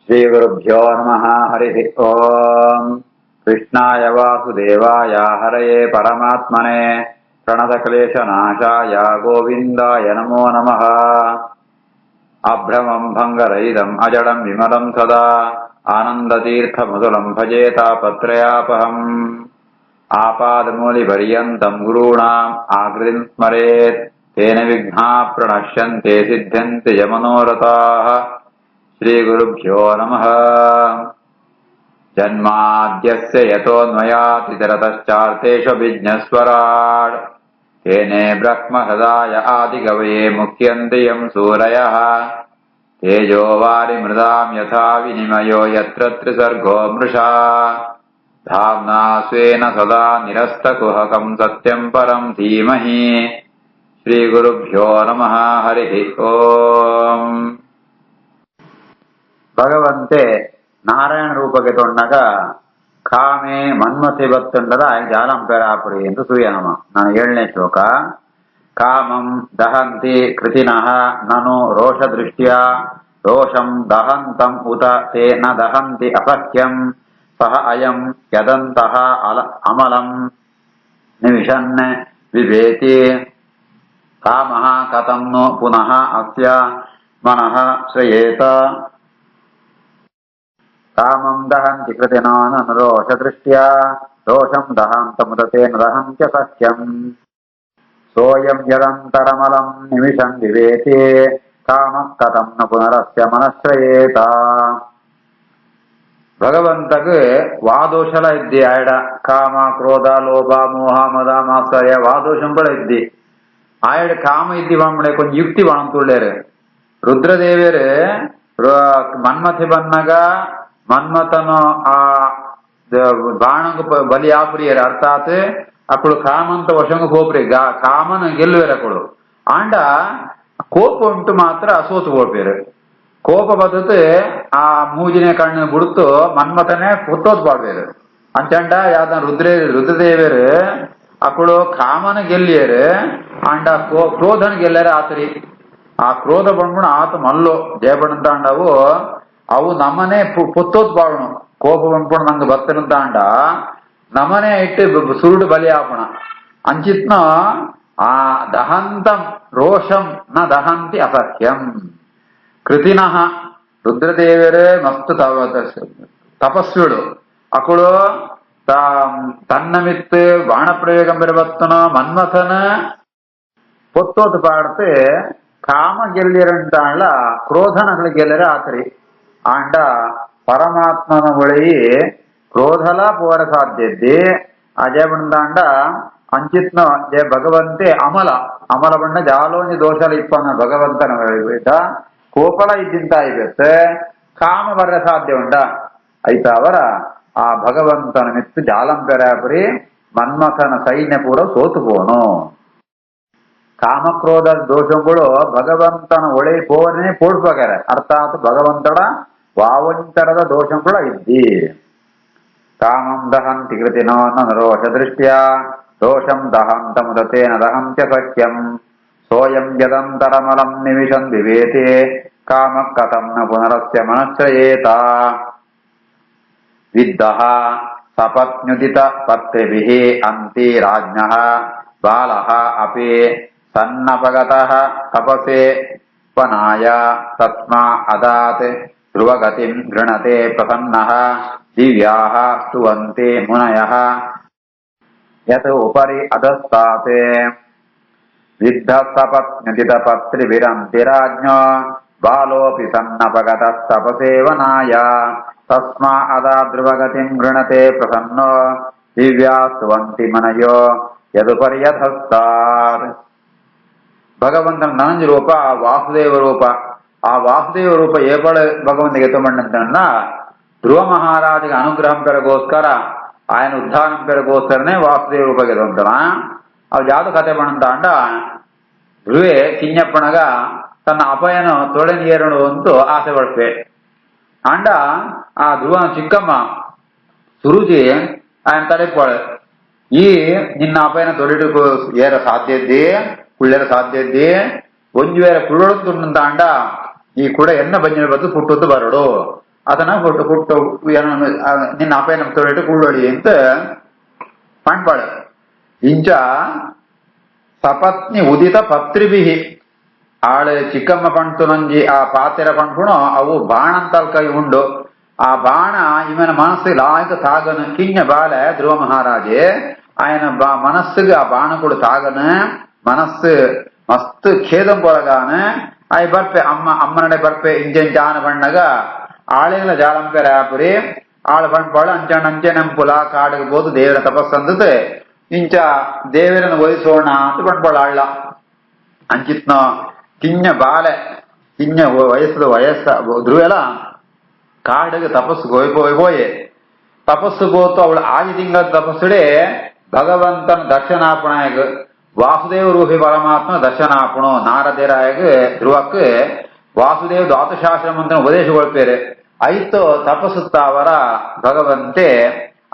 श्रीगुरुभ्यो नमः। हरिः ओम्। कृष्णाय वासुदेवाय हरये परमात्मने प्रणतक्लेशनाशाय गोविन्दाय नमो नमः। अभ्रमं भङ्गरहितम् अजडं विमलं सदा आनन्दतीर्थमधुरं भजे तापत्रयापहम्। आपादमूलिपर्यन्तं गुरूणाम् आकृतिं स्मरेत् तेन विघ्नाः प्रणश्यन्ते सिद्ध्यन्ति च मनोरथाः। श्रीगुरुभ्यो नमः। जन्माद्यस्य यतोऽन्वयातितरतश्चार्थेष्वभिज्ञस्वराट् तेने ब्रह्महृदाय आदिकवये मुह्यन्ति यं सूरयः। तेजो वारिमृदां यथा विनिमयो यत्र त्रिसर्गो मृषा धाम्ना स्वेन सदा निरस्तकुहकं सत्यं परं धीमहि। श्रीगुरुभ्यो नमः। हरिः ओम्। ಭಗವಂತೆ ನಾರಾಯಣ ರೂಪಕ್ಕೆ ತೊಂಡಾಗ ಕಾಮೆ ಮನ್ಮಥೆ ಬತ್ತುಂಡದ ಜಾಲಂಪೆರಾಪುರಿ ಎಂದು ಸೂಯನಮ. ನಾನು 7ನೇ ಶ್ಲೋಕ. ಕಾಮಂ ದಹಂತಿ ಕೃತಿನಃ ನನು ರೋಷ ದೃಷ್ಟ್ಯ ರೋಷಂ ದಹಂತಂ ಉತ ತೇ ನ ದಹಂತಿ ಅಸಹ್ಯಂ ಸಹ ಅಯಂ ಯದಂತಹ ಅಮಲಂ ನಿಮಿಷನ್ ವಿವೇತಿ ಕಾಮಃ ಕಥಂ ನು ಪುನಃ ಅಸ್ಯ ಮನಃ ಶ್ರಯೇತ. ಕಾಮಂ ದಹಂತಿ ಕೃತಿನೋ ನನು ರೋಷ ದೃಷ್ಟ್ಯಾ ರೋಷಂ ದಹಂತಮುದತೇನ ದಹಂತ್ಯ ಸಖ್ಯಂ ಸೋಯಂ ಯದಂತರಮಲಂ ನಿಮಿಷಂ ವಿವೇತಿ ಕಾಮಃ ಕಥಂ ನ ಪುನರಸ್ಯ ಮನಶ್ರಯೇತ. ಭಗವಂತಗೆ ವಾದೋಷಲ ಇದ್ದಿ ಆಯಡ ಕಾಮ ಕ್ರೋಧ ಲೋಭ ಮೋಹ ಮದ ಮಾತ್ಸರ್ಯ ವಾದೋಷಂಗಳ ಇದ್ದಿ ಆಯಡ ಕಾಮ ಇದ್ದಿ ಬಂಬಡೆ ಕೊಂಚ ಯುಕ್ತಿ ಬಾಣಂತುಳ್ಳೇರು. ರುದ್ರದೇವಿಯರು ಮನ್ಮಥೆ ಬನ್ನಗ ಮನ್ಮಥನು ಆ ಬಾಣಂಗ ಬಲಿ ಆಪುರಿಯರು ಅರ್ಥಾತ್ ಅಕ್ಕಳು ಕಾಮಂತ ವಶಂಗ ಹೋಪ್ರಿ ಕಾಮನ ಗೆಲ್ಲುವೇರು ಅಕ್ಕಳು ಆಂಡ ಕೋಪ ಉಂಟು ಮಾತ್ರ ಸೋತು ಹೋಗ್ಬೇರು. ಕೋಪ ಬದತು ಆ ಮೂಜಿನ ಕಣ್ಣು ಬಿಡುತ್ತು ಮನ್ಮಥನೇ ಪುತ್ತೋದ್ ಬಾಳ್ಬೇರು ಅಂಚಂಡ ಯಾವ್ದ ರುದ್ರದೇವಿಯರು ಅಕ್ಕಳು ಕಾಮನ ಗೆಲ್ಲಿಯರು ಅಂಡ ಕ್ರೋಧನ ಗೆಲ್ಲರ ಆತರಿ. ಆ ಕ್ರೋಧ ಬಂದ್ಬಿಡ ಆತ ಮಲ್ಲು ಜಯಬಣಂತಾಂಡವು ಅವು ನಮ್ಮನೆ ಪುತ್ತೋತ್ ಬಾಳನು ಕೋಪ ಬಂದ್ಬಿಡ ನಂಗೆ ಬರ್ತನಂತಾಂಡ ನಮ್ಮನೆ ಇಟ್ಟು ಸುರುಡು ಬಲಿ ಆಪಣ ಅಂಚಿತ್ನ ಆ ದಹಂತಂ ರೋಷಂ ನ ದಹಂತಿ ಅಸಹ್ಯಂ. ಕೃತಿನಃ ರುದ್ರದೇವರೇ ಮಸ್ತ್ ತಪಸ್ವಿಗಳು ಅಕ್ಕಳು ತನ್ನ ಮಿತ್ತು ಬಾಣ ಪ್ರಯೋಗ ಬೆರಬತ್ತನ ಮನ್ಮಥನ ಪೊತ್ತೋತ್ ಪಾಡ್ತೆ ಕಾಮ ಗೆಲ್ಲಿರಂತಾಳ ಕ್ರೋಧನಗಳು ಗೆಲ್ಲರೆ ಆತರಿ ಆಂಡ ಪರಮಾತ್ಮನ ಒಳಗಿ ಕ್ರೋಧಲ ಪೋರ ಸಾಧ್ಯದ್ದಿ ಅಜಯ ಬಂದಾಂಡ ಅಂಚಿತ್ನ ಜಯ ಭಗವಂತೆ ಅಮಲ ಅಮಲ ಬಂಡ ಜಾಲೋನಿ ದೋಷಲ ಇಪ್ಪನ ಭಗವಂತನ ಕೋಪಲ ಇದ್ದಿಂತ ಇರುತ್ತೆ ಕಾಮ ಬರ ಸಾಧ್ಯ ಉಂಡ ಐತ ಅವರ ಆ ಭಗವಂತನ ಮಿತ್ತು ಜಾಲಂ ಪೆರಾಪುರಿ ಮನ್ಮಥನ ಸೈನ್ಯ ಪೂರ ಸೋತು ಪೋನು. ಕಾಮಕ್ರೋಧ ದೋಷಗಳು ಭಗವಂತನ ಒಳೆ ಪೋವನೇ ಪೋಡ್ಬೇಕಾರೆ ಅರ್ಥಾತ್ ಭಗವಂತನ ವಾವಂತರದ ದೋಷಗಳ ಇದ್ದಿ. ಕಾಮಂ ದಹಂತಿ ಕೃತಿನೋ ನನು ರೋಷ ದೃಷ್ಟ್ಯಾ ರೋಷಂ ದಹಂತಮುದತೇನ ದಹಂತ್ಯ ಸಖ್ಯಂ ಸೋಯಂ ಯದಂತರಮಲಂ ನಿಮಿಷಂ ವಿವೇತಿ ಕಾಮಃ ಕಥಂ ನ ಪುನರಸ್ಯ ಮನಶ್ರಯೇತ. ವಿದ್ದಃ ಸಪತ್ನ್ಯುದಿತ ಪತ್ರಿಭಿಃ ಅಂತಿ ರಾಜ್ಞಃ ಬಾಲಃ ಅಪಿ ಸನ್ನಪಗತಃ ತಪಸೇ ಪನಾಯ ತಸ್ಮಾ ಅದಾತ್ ಧ್ರುವಗತಿಂ ಗೃಣತೆ ಪ್ರಸನ್ನಃ ದಿವ್ಯಾಃ ಸ್ತುವಂತೆ ಮುನಯಃ ಯತ್ ಉಪರಿ ಅಧಸ್ತಾತ್. ವಿದ್ಧಃ ಸಪತ್ನ್ಯುದಿತ ಪತ್ರಿಭಿರಂತಿ ರಾಜ್ಞೋ ಬಾಲೋಪಿ ಸನ್ನಪಗತಃ ತಪಸೇವನಾಯ ತಸ್ಮಾ ಅದಾತ್ ಧ್ರುವಗತಿಂ ಗೃಣತೆ ಪ್ರಸನ್ನೋ ದಿವ್ಯಾಃ ಸ್ತುವಂತಿ ಮುನಯೋ ಯದುಪರಿ ಅಧಸ್ತಾತ್. ಭಗವಂತನ ನನಂಜ ರೂಪ ವಾಸುದೇವ ರೂಪ. ಆ ವಾಸುದೇವ ರೂಪ ಏಪಳ ಭಗವಂತಿಗೆ ಎತ್ತುಮಣ್ಣಂತನ್ನ ಧ್ರುವ ಮಹಾರಾಜಿಗೆ ಅನುಗ್ರಹಂ ಪೆರಗೋಸ್ಕರ ఆయన ఉద్ధానం పెరగోస్తరనే వాసుదేవ రూపకి ఎదుంటనా అవి జాదు కథ పడంతాండ ಧ್ರುವೆ ಚಿನ್ನಪ್ಪಣಗ ತನ್ನ ಅಪಯನ ತೊಳೆನಿಯರನು ಅಂತೂ ಆಸೆ ಪಡ್ಪೆ ಅಂಡ ಆ ಧ್ರುವನ ಚಿಕ್ಕಮ್ಮ ಸುರುಜಿ ఆయన ತಲೆಪೊಳೆ ಈ ನಿನ್ನ ಅಪಯನ ತೊಳೆಡಕ್ಕೂ ಏರ ಸಾಧ್ಯದ್ದಿ ಕುಳ್ಳೇರ ಸಾಧ್ಯದ್ದಿ ಒಂಜು ವೇರ ಕುಳ್ಳೊಡುತ್ತುಂಡ ಅಂಡ ಈ ಕೂಡ ಎನ್ನ ಬಂಜಿನ ಬದ್ದು ಪುಟ್ಟದ್ದು ಬರಡು அதனை போட்டு கூட்டு நின்ன அப்பையனை தொழிட்டு கூழொடி என்று பண்பாடு ಇಂಚ ಸಪತ್ನಿ ಉದಿತ ಪತ್ರಿಭಿಹಿ ಆಳು ಚಿಕ್ಕಮ್ಮ ಪಂಟು ನಂಜಿ ಆ ಪಾತೆರ ಪಂಪುಣು ಅವು ಬಾಣ ಅಂತಲ್ಕೈ ಉಂಡು ಆ ಬಾಣ ಇವನ ಮನಸ್ಸು ಲಾಯ್ಕ ತಾಗನು ಕಿಂಜ ಬಾಲ ಧ್ರುವ ಮಹಾರಾಜೆ ఆయన మనస్సుగా ఆ బాణకుడు తాగను మనస్సు మస్తు ఖేదం పొలగాను అవి బర్పే అమ్మనడే బర్పే ఇంజాన పండగా ఆళిల జాలం పెరాపురి ఆಳ ಪಂಪಾಳು ಅಂಚೆ ನೆಂಪುಲ ಕಾಡಿಗೆ ಬೋದು ದೇವರ ತಪಸ್ಸಂದತೆ ಇಂಚ ದೇವರನ್ನು ಒಲಿಸೋಣ ಅಂತ ಪಂಪಾಳು ಆಳ್ಳ ಅಂಚಿತ್ನ ಕಿಂಜ ಬಾಲೆ ಕಿಂಜ ವಯಸ್ಸ ಧ್ರುವೆಲ ಕಾಡಿಗೆ ತಪಸ್ಸು ಹೋಯ್ ತಪಸ್ಸು ಗೋತು ಅವಳು 5 ತಿಂಗಳ ತಪಸ್ಸುಡೆ ಭಗವಂತನ ದರ್ಶನಾಪಣಾಯಗ ವಾಸುದೇವ ರೂಪಿ ಪರಮಾತ್ಮ ದರ್ಶನಾಪಣೋ ನಾರದೇರಾಯಗ ಧ್ರುವಕ್ಕೆ ವಾಸುದೇವ ದ್ವಾದಶಾಶ್ರಮಂತ ಉಪದೇಶಗೊಳ್ಪೇರೆ ಐತೋ ತಪಸ್ಸುತ್ತಾವರ ಭಗವಂತೆ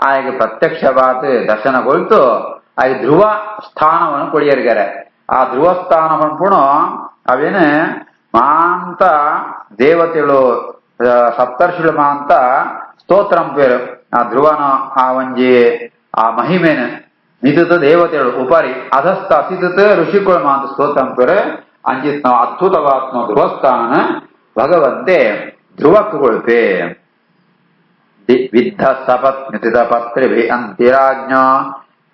ಆಯ್ಗೆ ಪ್ರತ್ಯಕ್ಷವಾದ ದರ್ಶನಗೊಳ್ತು ಆಯ್ಗೆ ಧ್ರುವ ಸ್ಥಾನವನ್ನು ಕೊಡಿಯರ್ಗಾರೆ ಆ ಧ್ರುವ ಸ್ಥಾನ ಪಂಪುಣು ಅವೇನು ಮಾಂತ ದೇವತೆಗಳು ಸಪ್ತರ್ಷಿಗಳು ಮಾಂತ ಸ್ತೋತ್ರಂ ಪೇರು ಆ ಧ್ರುವನ ಆ ಒಂಜಿ ಆ ಮಹಿಮೆನು ನಿದುತ ದೇವತೆಗಳು ಉಪರಿ ಅಧಸ್ಥ ಅಸಿತ ಋಷಿಗಳು ಮಾಂತ ಸ್ತೋತ್ರಂ ಪೇರು ಅಂಚಿತ್ ಅದ್ಭುತವಾತ್ಮ ಧ್ರುವಸ್ಥಾನ ಭಗವಂತೆ ಧ್ರುವಕ್ಕುಗೊಳ್ಪೆ ವಿದ್ಧ ಸಪತ್ನುತಿತ ಪತ್ರಿಭಿ ಅಂತಿರಾಜ್ಞ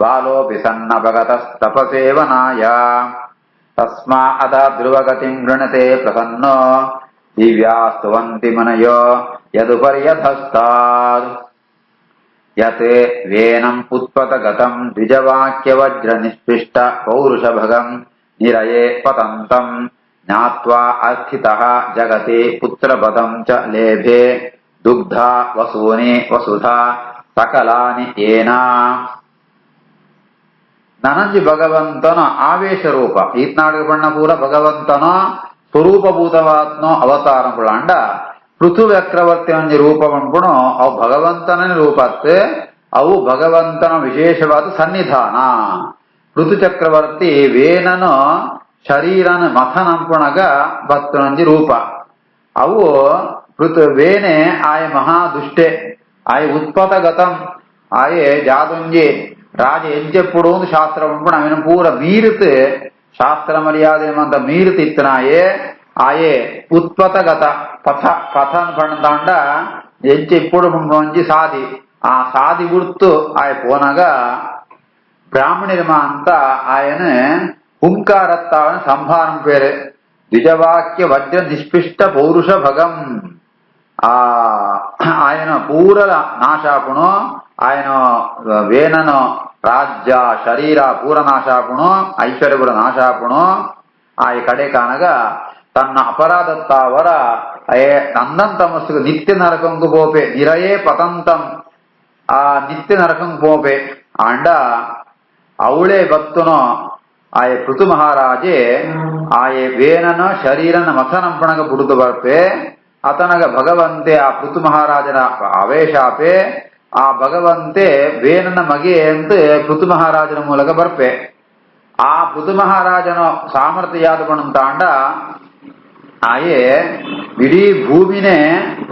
ಬಾಲೋಪಿ ಸನ್ನಭಗತಸ್ತಪಸೇವನಾಯ ತಸ್ಮಾ ಅದ ಧ್ರುವಗತಿಂ ಗೃಣತೆ ಪ್ರಸನ್ನೋ ದಿವ್ಯಾಸ್ತುವಂತಿ ಮನಯೋ ಯದುಪರ್ಯಧಸ್ತಾದ್ ಯತ್ ವೇನಂ ಉತ್ಪತಗತಂ ದ್ವಿಜವಾಕ್ಯವಜ್ರ ನಿಷ್ಪಿಷ್ಟ ಪೌರುಷಭಗಂ ನಿರಯೇ ಪತಂತಂ ಜ್ಞಾತ್ವಾ ಅರ್ಥಿತಃ ಜಗತಿ ಪುತ್ರಪದಂ ಚ ಲೇಭೆ ದುಗ್ಧ ವಸೂನಿ ವಸುಧಾ ಸಕಲಾನಿ ಏನ ನನಂಜಿ ಭಗವಂತನ ಆವೇಶ ರೂಪ ಈತ್ನಾಡಿಗೆ ಬಣ್ಣ ಪೂರ ಭಗವಂತನ ಸ್ವರೂಪಭೂತವಾತ್ನೋ ಅವತಾರ ಪುಳಾಂಡ ಪೃಥು ಚಕ್ರವರ್ತಿ ಒಂಜಿ ರೂಪ ಪಂಪುಣು ಅವು ಭಗವಂತನ ರೂಪತ್ ಅವು ಭಗವಂತನ ವಿಶೇಷವಾದ ಸನ್ನಿಧಾನ ಪೃಥು ಚಕ್ರವರ್ತಿ ವೇನನು ಶರೀರನ ಮಥನಂಪುಣಗ ಭಕ್ತನಂಜಿ ರೂಪ ಅವು ವೇನೆ ಆಯ ಮಹಾದುಷ್ಟೆ ಆಯ ಉತ್ಪತಗತಂ ಆಯೆ ಜಾದುಂಜಿ ರಾಜ ಎಂಜೆಪ್ಪುಡು ಶಾಸ್ತ್ರ ಪಂಪುಣ ಅವನ ಪೂರ ಮೀರುತ್ ಶಾಸ್ತ್ರ ಮರ್ಯಾದೆ ಮಂತ ಮೀರುತ್ ಇತ್ತನಾಯೆ ಆಯೆ ಉತ್ಪತಗತ ಪಥನ್ ಪಂಡ ಎಂಚೆ ಇಪ್ಪುಡು ಪಂಪುಣಂಜಿ ಸಾದಿ ಆ ಸಾದಿ ಗುರ್ತು ಆಯ ಪೋನಗ ಬ್ರಾಹ್ಮಣಿರ್ಮ ಅಂತ ಆಯನ ಹುಂಕಾರತ್ತಾವನ ಸಂಭಾರಂ ಪೇರು ದ್ವಿಜವಾಕ್ಯ ವಜ್ರ ನಿಷ್ಪಿಷ್ಟ ಪೌರುಷ ಭಗಂ ఆయన పూరల నాశాపును ఆయన వేనను ರಾಜ್ಯ ಶರೀರ ಪೂರ ನಾಶಾಪುಣು ಐಶ್ವರ್ಯಪುರ ನಾಶಾಪುಣು ಆಯ ಕಡೆ ಕಾನಗ ತನ್ನ ಅಪರಾಧತ್ತಾವರ ನಂದನ್ ತಮಸ್ಸು ನಿತ್ಯ ನರಕಂಗು ಪೋಪೆ ನಿರಯೇ ಪತಂತಂ ಆ ನಿತ್ಯ ನರಕಂಗು ಪೋಪೆ ಅಂಡ ಅವಳೇ ಭಕ್ತನು ಆಯ ಪೃಥು ಮಹಾರಾಜೆ ಆಯ ವೇನನ ಶರೀರನ ಮಥನಂಪಣಗ ಬುಡುದು ಬರ್ಪೆ ಅತನಗ ಭಗವಂತೆ ಆ ಪೃಥು ಮಹಾರಾಜನ ಆವೇಶಾಪೆ ಆ ಭಗವಂತೆ ವೇನನ ಮಗೆ ಅಂತ ಪೃಥು ಮಹಾರಾಜನ ಮೂಲಕ ಬರ್ಪೆ ಆ ಪೃಥು ಮಹಾರಾಜನ ಸಾಮರ್ಥ್ಯ ಯಾದ ಪಣಂತಾಂಡ ಆಯೆ ಇಡೀ ಭೂಮಿನೇ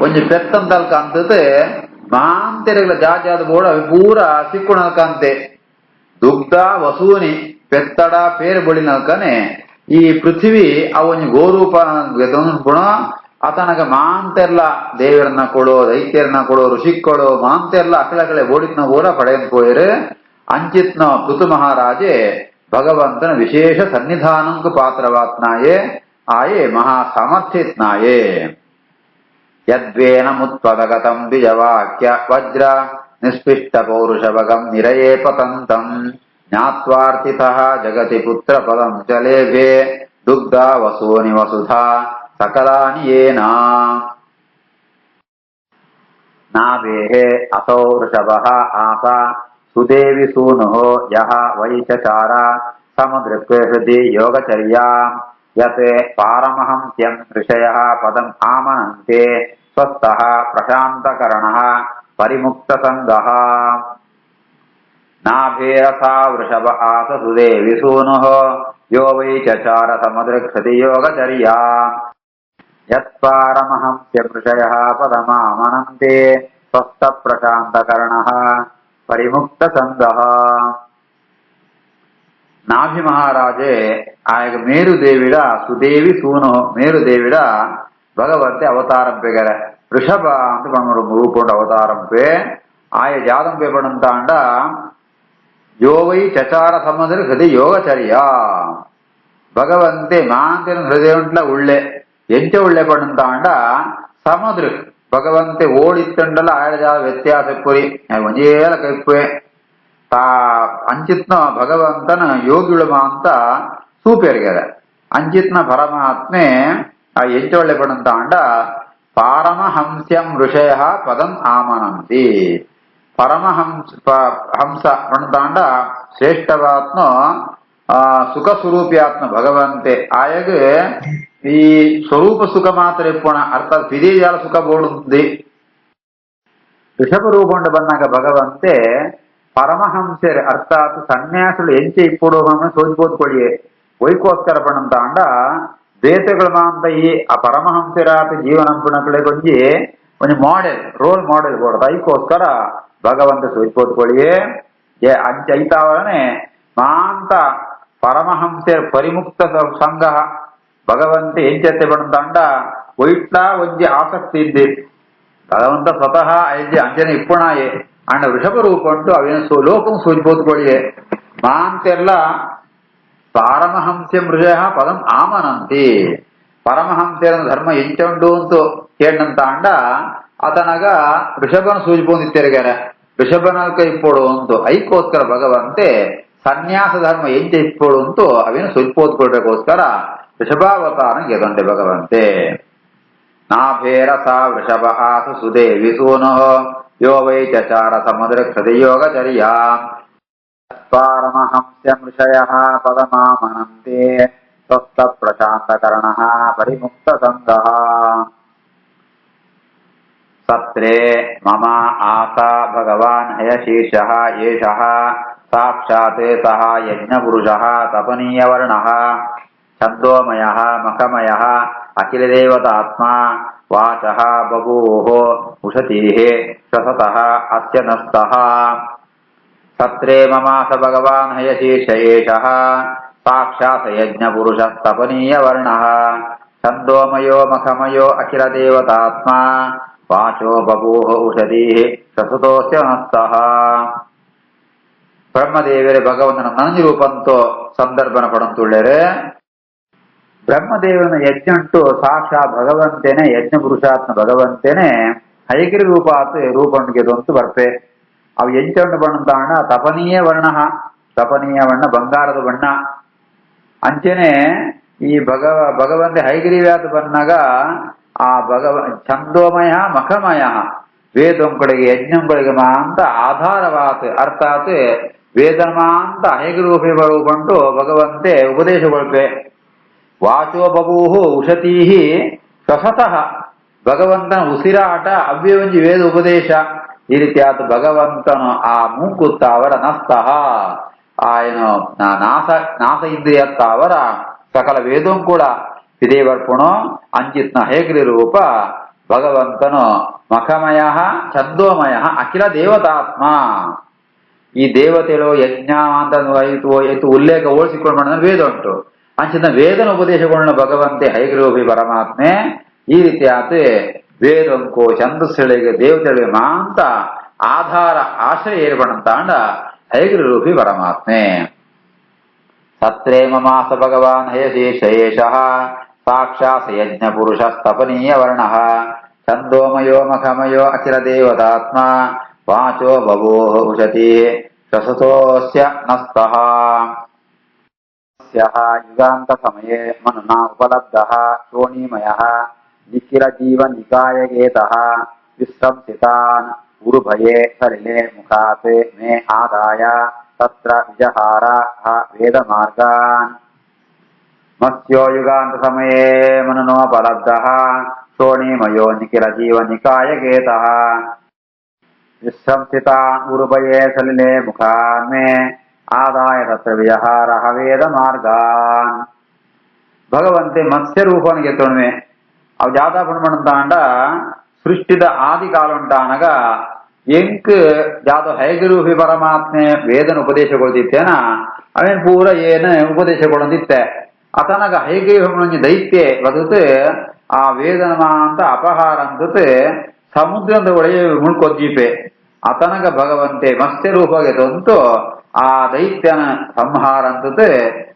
ಒಂಜಿ ಪೆತ್ತಂತಲ್ಕ ಅಂತತೆ ಮಾಂತೆರೆಗಳ ಜಾಜಾದ ಬೋಡ ಅవి ಪೂರ ಸಿಕ್ಕುಣಲ್ಕಂತೆ ದುಗ್ಧ ವಸೂನಿ ಪೆತ್ತಡ ಪೇರು ಬೊಳಿನಲ್ಕನೆ ಈ ಪೃಥ್ವಿ ಅವನ್ ಗೋರೂಪ ಗುಣ ಅತನಗ ಮಾಂತೆರ್ಲ ದೇವರನ್ನ ಕೊಡೋ ದೈತ್ಯರನ್ನ ಕೊಡೋ ಋಷಿಕ್ಕೊಡೋ ಮಾಂತೆರ್ಲ ಅಕಳಕಳೆ ಓಡಿನ ಊರ ಪಡೆಯನ್ ಪೋಯರು ಅಂಚಿತ್ನ ಪೃಥು ಮಹಾರಾಜೆ ಭಗವಂತನ ವಿಶೇಷ ಸನ್ನಿಧಾನಂಕು ಪಾತ್ರವಾತ್ನಾಯೇ ಆಯೇ ಮಹಾ ಸಾಮರ್ಥ್ಯತ್ನಾಯೇ ಯದ್ವೇನ ಮುತ್ಪದಗತಂ ದ್ವಿಜವಾಕ್ಯ ವಜ್ರ ನಿಷ್ಪಿಷ್ಟ ಪೌರುಷ ಭಗಂ ನಿರಯೇ ಪತಂತಂ ಜ್ಞಾತ್ವಾರ್ಥಿತಃ ಜಗತಿ ಪುತ್ರ ಪದಂ ಚಲೇಭೆ ದುಗ್ಧ ವಸೂನಿ ವಸುಧಾ ಸಕಲಾನಿ ಏನ ನಾಭೇಹೇ ಅಸೌ ವೃಷಭಃ ಆಸಾ ಸುದೇವಿ ಸೂನುಃ ಯಃ ವೈಶಚಾರ ಸಮುದ್ರಕ್ಕೆ ಹೃದಿ ಯೋಗಚರ್ಯಾ ಯತ್ ಪಾರಮಹಂಸ್ಯಂ ಋಷಯಃ ಪದಂ ಆಮನಂತೆ ಸ್ವಸ್ಥಃ ಪ್ರಶಾಂತಕರಣಃ ಪರಿಮುಕ್ತಸಂಗಃ ನಾಭೇರಸಾ ವೃಷಭ ಆಸ ಸುದೇವಿ ಸೂನುಃ ಯೋ ವೈಚಚಾರ ಸಮುದ್ರಕ್ಕೆ ಹೃದಿ ಯೋಗಚರ್ಯಾ ಯತ್ಪಾರಮಹಂಸ್ಯ ಋಷಯಃ ಪದಮಾಮನಂತೆ ಸ್ವಸ್ಥ ಪ್ರಶಾಂತಕರ್ಣಃ ಪರಿಮುಕ್ತ ಸಂಗಃ. నాభి మహారాజే ఆ యొక్క మేరుదేవిడ సుదేవి సూను మేరుదేవిడ భగవంతే అవతారం పెగర ಋಷಭ ಅಂತ ಬಂದು ರೂಪುಂಡು ಅವತಾರಂ ಪೇ ಆಯ ಜಾದಂ ಪೇ ಪಡಂತಾಂಡ ಯೋವೈ ಚಚಾರ ಸಮುದ್ರ ಹೃದಯ ಯೋಗಚರ್ಯ ಭಗವಂತೆ ಮಾಂತಿನ ಹೃದಯಂಟ್ಲ ಉಳ್ಳೆ ಎಂಚ ಉಳ್ಳೆ ಪಡಂತಾಂಡ ಸಮುದ್ರ ಭಗವಂತೆ ಓಡಿತ್ತಂಡಲ ಆಯ ಜಾದ ವ್ಯತ್ಯಾಸ ಪುರಿ ಒಂಜೇಲ ಕೈಪೆ ತಾ ಅಂಚಿತ್ನ ಭಗವಂತನ ಯೋಗಿಳುಮ ಅಂತ ಸೂಪೇರ್ಗೆದ ಅಂಚಿತ್ನ ಪರಮಾತ್ಮೆ ಆ ಎಂಚ ಒಳ್ಳೆ ಪಡಂತಾಂಡ ಪಾರಮಹಂಸ್ಯಂ ಋಷಯ ಪದಂ ಆಮನಂತಿ ಪರಮಹಂಸ ಪಣತಾಂಡ ಶ್ರೇಷ್ಠವಾತ್ನ ಸುಖ ಸ್ವರೂಪಿಯಾತ್ಮ ಭಗವಂತೆ ಆಯಗ ಈ ಸ್ವರೂಪ ಸುಖ ಮಾತ್ರ ಇಪ್ಪಣ ಅರ್ಥಾತ್ ವಿದೇಜಾಲ ಸುಖ ಬೋಳುಂದಿ ಋಷಭ ರೂಪಂಡು ಬಂದಾಗ ಭಗವಂತೆ ಪರಮಹಂಸರು ಅರ್ಥಾತ್ ಸನ್ಯಾಸುలు ಎಂಚೆ ఇప్పుడు మనం సోచిపోతుకొడియే వైకోస్కర పణంతాండ దేతಗಳ ಮಾಂತ ಈ ಆ ಪರಮಹಂಸರಾತ ಜೀವನಂಪುಣಕಳೆ కొంచెం ಮಾಡೆಲ್ ರೋಲ್ ಮಾಡೆಲ್ ಕೊಡದ ಐಕೋಸ್ಕರ ಭಗವಂತ ಸೋಚಿపోతుకొడిಯೇ ಅಂಚೆ ಐತಾವರನೆ ಮಾಂತ ಪರಮಹಂಸರ ಪರಿಮುಕ್ತ ಸಂಘ ಭಗವಂತ ಎಂಚೆತ್ತೆ ಪಣಂತಾಂಡ ಒಯ್ಟ್ಲಾ ಒಂಜಿ ಆಸಕ್ತಿ ಇದ್ದಿ ಭಗವಂತ ಸ್ವತಃ ಐಜಿ ಅಂಜನೆ ಇಪ್ಪುಣಾಯೆ ಅಂಡ ವೃಷಭ ರೂಪಂಟು ಅವೇನು ಲೋಕಂ ಸೂಚಿపోతుకొడిಯೇ ಮಾಂತೆಲ್ಲ ಪಾರಮಹಂಸ್ಯಂ ಋಷಯ ಪದಂ ಆಮನಂತಿ ಪರಮಹಂಸರ ಧರ್ಮ ಎಂಚುಂಡು ಅಂತ ಕೇಳಂತಾಂಡ ಅತನಗ ಋಷಭನ ಸೂಚಿಪೋಂದಿತ್ತೆರಗಾರ ಋಷಭನ ಇಪ್ಪೋಡು ಅಂತು ಐಕೋಸ್ಕರ ಭಗವಂತೆ ಸನ್ಯಾಸ ಧರ್ಮ ಎಂಚ ಇಪ್ಪೋಡು ಅಂತು ಅವೇನು ಸೂಚಿಪೋದ್ಕೊಳ್ಬೇಕೋಸ್ಕರ ಋಷಭಾವತಾರ ಗೆದಂತೆ ಭಗವಂತೆ ನಾಭೇರಸ ವೃಷಭ ಆಸು ಸುದೇವಿ ಸೂನು ಯೋ ವೈ ಚಚಾರ ಸಮುದ್ರ ಹೃದಯೋಗಚರ್ಯ ಪಾರಮಹಂಸ್ಯಂ ಋಷಯಃ ಪದಮಾಮನಂತೆ ಸ್ವಸ್ಥ ಪ್ರಶಾಂತಕರ್ಣಃ ಪರಿಮುಕ್ತ ಸಂಗಃ. ಸತ್ರೇ ಮಮ ಆಸಾ ಭಗವಾನ್ ಹಯಶೀರ್ಷಃ ಏಷಃ ಸಾಕ್ಷಾತ್ ಸಹ ಯಜ್ಞಪುರುಷಃ ತಪನೀಯವರ್ಣಃ ಛಂದೋಮಯಃ ಮಖಮಯಃ ಅಖಿಲದೇವತಾತ್ಮ ವಾಚಃ ಬಭೂವಃ ಉಷತೀಃ ಶ್ವಸತಃ ಅಸ್ಯ ನಸ್ತಃ. ಸತ್ರೇ ಮಮಾಸ ಭಗವಾನ್ ಹಯಶೀರ್ಷ ಏಷಃ ಸಾಕ್ಷಾತ್ ಯಜ್ಞಪುರುಷಸ್ತಪನೀಯವರ್ಣಃ ಛಂದೋಮಯೋ ಮಖಮಯೋ ಅಖಿಲದೇವತಾತ್ಮ ವಾಚೋ ಬಭೂವ ಉಷಧೀಃ ಶ್ವಸತೋಸ್ಯ ನಸ್ತಃ. ಬ್ರಹ್ಮದೇವರೇ ಭಗವಂತನ ನನಂಜಿ ರೂಪಂತೋ ಸಂದರ್ಭನ ಪಡಂತುಳ್ಳರೆ ಬ್ರಹ್ಮದೇವನ ಯಜ್ಞ ಉಂಟು ಸಾಕ್ಷಾತ್ ಭಗವಂತೇನೆ ಯಜ್ಞ ಪುರುಷಾತ್ಮ ಭಗವಂತೇನೆ ಹೈಗಿರಿ ರೂಪಂಡಿಗೆ ದೊಂತು ಬರ್ಪೆ ಅವು ಎಂಚಂಡು ಬಣ್ಣತಾಣ ತಪನೀಯ ವರ್ಣ ಬಂಗಾರದ ಬಣ್ಣ ಅಂಚೆನೆ ಈ ಭಗವಂತ ಹೈಗಿರಿವ್ಯಾತ ಬಣ್ಣಗ ಆ ಛಂದೋಮಯ ಮಖಮಯ ವೇದಂಗಳಿಗೆ ಯಜ್ಞಗಳಿಗೆ ಮಾಂತ ಆಧಾರವಾತ್ ಅರ್ಥಾತ್ ವೇದನ ಮಾಂತ ಹೈಗಿರೂಪಿ ಬಂಟು ಭಗವಂತೆ ಉಪದೇಶಗೊಳ್ಪೆ ವಾಚೋ ಬಭೂಹು ಉಷತೀಃ ಶ್ವಸತಃ ಭಗವಂತನ ಉಸಿರಾಟ ಅವ್ಯವೊಂಜಿ ವೇದ ಉಪದೇಶ ಈ ರೀತಿಯಾದ ಭಗವಂತನು ಆ ಮೂಕುತ್ತ ಅವರ ನಸ್ತಃ ಏನು ನಾಸ ಇಂದ್ರಿಯತ್ತ ಅವರ ಸಕಲ ವೇದಂ ಕೂಡ ವಿದೇವರ್ಪಣೋ ಅಂಚಿತ್ನ ಹೇಗ್ರಿ ರೂಪ ಭಗವಂತನು ಮಖಮಯ ಛಂದೋಮಯ ಅಖಿಲ ದೇವತಾತ್ಮ ಈ ದೇವತೆಗಳು ಯಜ್ಞ ಅಂತ ಉಲ್ಲೇಖ ಹೋಲಿಸಿಕೊಂಡು ವೇದ ಉಂಟು ಅಂಚಿನ ವೇದನ ಉಪದೇಶಗಳನ್ನ ಭಗವಂತೆ ಹೈಗ್ರೂಪಿ ಪರಮಾತ್ಮೆ ಈ ರೀತಿಯಾದ ವೇದಂಕೋ ಛಂದಸ್ಸುಗಳಿಗೆ ದೇವತೆಗಳಿಗೆ ಮಾಂತ ಆಧಾರ ಆಶ್ರಯ ಏರ್ಪಡಂತಾಂಡ ಹೈಗ್ರಿ ರೂಪಿ ಪರಮಾತ್ಮೆ. ಸತ್ರೇ ಮಮಾಸ ಭಗವಾನ್ ಹಯಶೀರ್ಷ ಏಷಃ ಸಾಕ್ಷಾತ್ ಯಜ್ಞ ಪುರುಷ ಸ್ತಪನೀಯ ವರ್ಣಃ ಛಂದೋಮಯೋ ಮಖಮಯೋ ಅಖಿಲ ದೇವತಾತ್ಮ ವಾಚೋ ಬಭೂವ ಉಷತೀಃ ಶ್ವಸತೋಸ್ಯ ನಸ್ತಃ. ಯುಗಾಂತ ಸಮಯೇ ಮನುನಾ ಉಪಲಬ್ಧಃ ಶೋಣಿಮಯಃ ನಿಖಿಲ ಜೀವ ನಿಕಾಯಗೇತಃ ವಿಶ್ರಂಸಿತಾನ್ ಉರುಭಯೇ ಸಲಿಲೆ ಮುಖಾತ್ ಮೇ ಆದಾಯ ತತ್ರ ವಿಜಹಾರ ವೇದ ಮಾರ್ಗಾನ್. ಮತ್ಸ್ಯೋ ಯುಗಾಂತ ಸಮಯೇ ಮನುನೋಪಲಬ್ಧಃ ಶೋಣಿಮಯೋ ನಿಖಿಲ ಜೀವ ನಿಕಾಯಗೇತಃ ವಿಶ್ರಂಸಿತಾನ್ ಉರುಭಯೇ ಸಲಿಲೆ ಮುಖಾನ್ ಮೇ ಆದಾಯ ತತ್ರ ವಿಹಾರ ವೇದ ಮಾರ್ಗಾನ್. ಭಗವಂತೆ ಮತ್ಸ್ಯ ರೂಪನಿಗೆ ತೊಣವೆ ಅವು ಜಾತ ಪಣತಾಂಡ ಸೃಷ್ಟಿದ ಆದಿ ಕಾಲ ಉಂಟಾನಗ ಎಂಕ್ ಜಾತ ಹೈಗುರೂಹಿ ಪರಮಾತ್ಮೆ ವೇದನ ಉಪದೇಶಗೊಳ್ದಿತ್ತೇನ ಅವೇನ್ ಪೂರ ಏನ ಉಪದೇಶಗೊಳ್ಳದಿತ್ತೆ ಅತನಗ ಹೈಗುರೂಹಿ ದೈತ್ಯ ಬದುಕು ಆ ವೇದನ ಅಂತ ಅಪಹಾರ ಅಂತ ಸಮುದ್ರದ ಒಳಗೆ ಮುಳ್ಕೊದ್ದೀಪೆ ಅತನಗ ಭಗವಂತೆ ಮತ್ಸ್ಯ ರೂಪಗೆ ತಂತು ಆ ದೈತ್ಯನ ಸಂಹಾರ ಅಂತ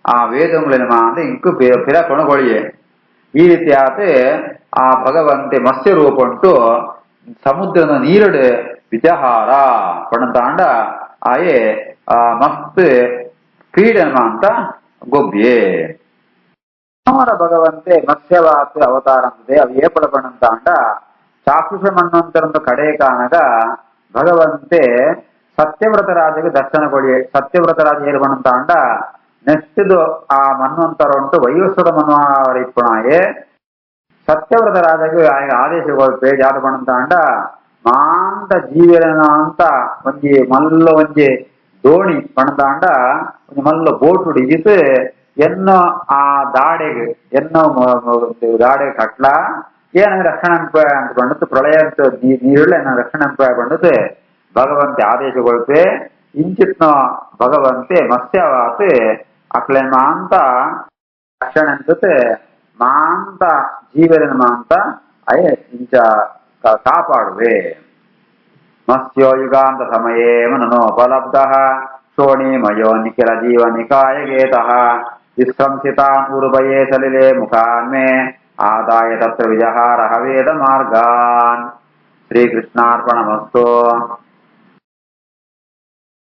ಆ ವೇದಗಳಿನ ಅಂತ ಇಂಕು ಪಿರ ಕೊಣಗೊಳಿಯೆ ಈ ರೀತಿ ಆತ ಆ ಭಗವಂತೆ ಮತ್ಸ್ಯ ರೂಪ ಉಂಟು ಸಮುದ್ರದ ನೀರಡು ವಿಜಹಾರ ಪಣತಾಂಡ ಆಯೆ ಮಸ್ತ್ ಕ್ರೀಡನ ಅಂತ ಗೊಬ್ಬಿಯೇ ಅವರ ಭಗವಂತೆ ಮತ್ಸ್ಯವಾತ ಅವತಾರ ಅಂತಿದೆ ಅವು ಏಪಡ ಪಣತಾಂಡ ಚಾಕ್ಷುಷ ಮನ್ವಂತರಂದು ಕಡೆ ಕಾಣಗ ಭಗವಂತೆ ಸತ್ಯವ್ರತ ರಾಜಗೆ ದರ್ಶನ ಕೊಡಿಯೇ ಸತ್ಯವ್ರತ ರಾಜ ಏರು ಪಣತಾಂಡ ನೆಕ್ಸ್ಟ್ ಆ ಮನ್ವಂತರ ಉಂಟು ವೈವಸ್ವತ ಮನ್ವಾರ ಇಪ್ಪಣಾಯೇ ಸತ್ಯವ್ರತ ರಾಜಗೆ ಆದೇಶಗೊಳ್ಪೆ ಜಾತ ಪಣತಾಂಡ ಮಾಂತ ಜೀವನ ಅಂತ ಒಂಜಿ ಮಲ್ಲ ಒಂಜಿ ದೋಣಿ ಪಣತಾಂಡ ಒಂಜಿ ಮಲ್ಲ ಬೋಟ್ ಹಿಡಿಜಿತು ಎನ್ನೋ ಆ ದಾಡೆಗೆ ಎನ್ನೋ ದಾಡೆ ಕಟ್ಲ ಏನ ರಕ್ಷಣೆ ಅಂತ ಬಂಡತು ಪ್ರಳಯ ಅಂತ ನೀರುಳ್ಳ ಏನ ರಕ್ಷಣೆ ಬಂಡತು ಭಗವಂತೆ ಆದೇಶಗೊಳ್ಪೆ ಇಂಚಿತ್ನ ಭಗವಂತೆ ಮತ್ಸ್ಯವಾತ ಅಕ್ಲೆ ಮಾಂತ ರಕ್ಷಣೆ ಅನ್ಸುತ್ತೆ ಮಾಂತ ಜೀವನ ಮಾಂತ ಅಯೇ ಇಂಚ ಕಾಪಾಡುವೆ ಮತ್ಸ್ಯೋ ಯುಗಾಂತ ಸಮಯೇ ಮನನೋಪಲಬ್ಧ ಶೋಣಿಮಯೋ ನಿಖಿಲ ಜೀವ ನಿಕಾಯ ಗೇತಃ ವಿಸ್ರಂಸಿತಾನ್ ಉರುಭಯೇ ಸಲಿಲೆ ಮುಖಾನ್ಮೇ ಆದಾಯ ತತ್ರ ವಿಜಹಾರ ವೇದ ಮಾರ್ಗಾನ್ ಶ್ರೀಕೃಷ್ಣಾರ್ಪಣಮಸ್ತು.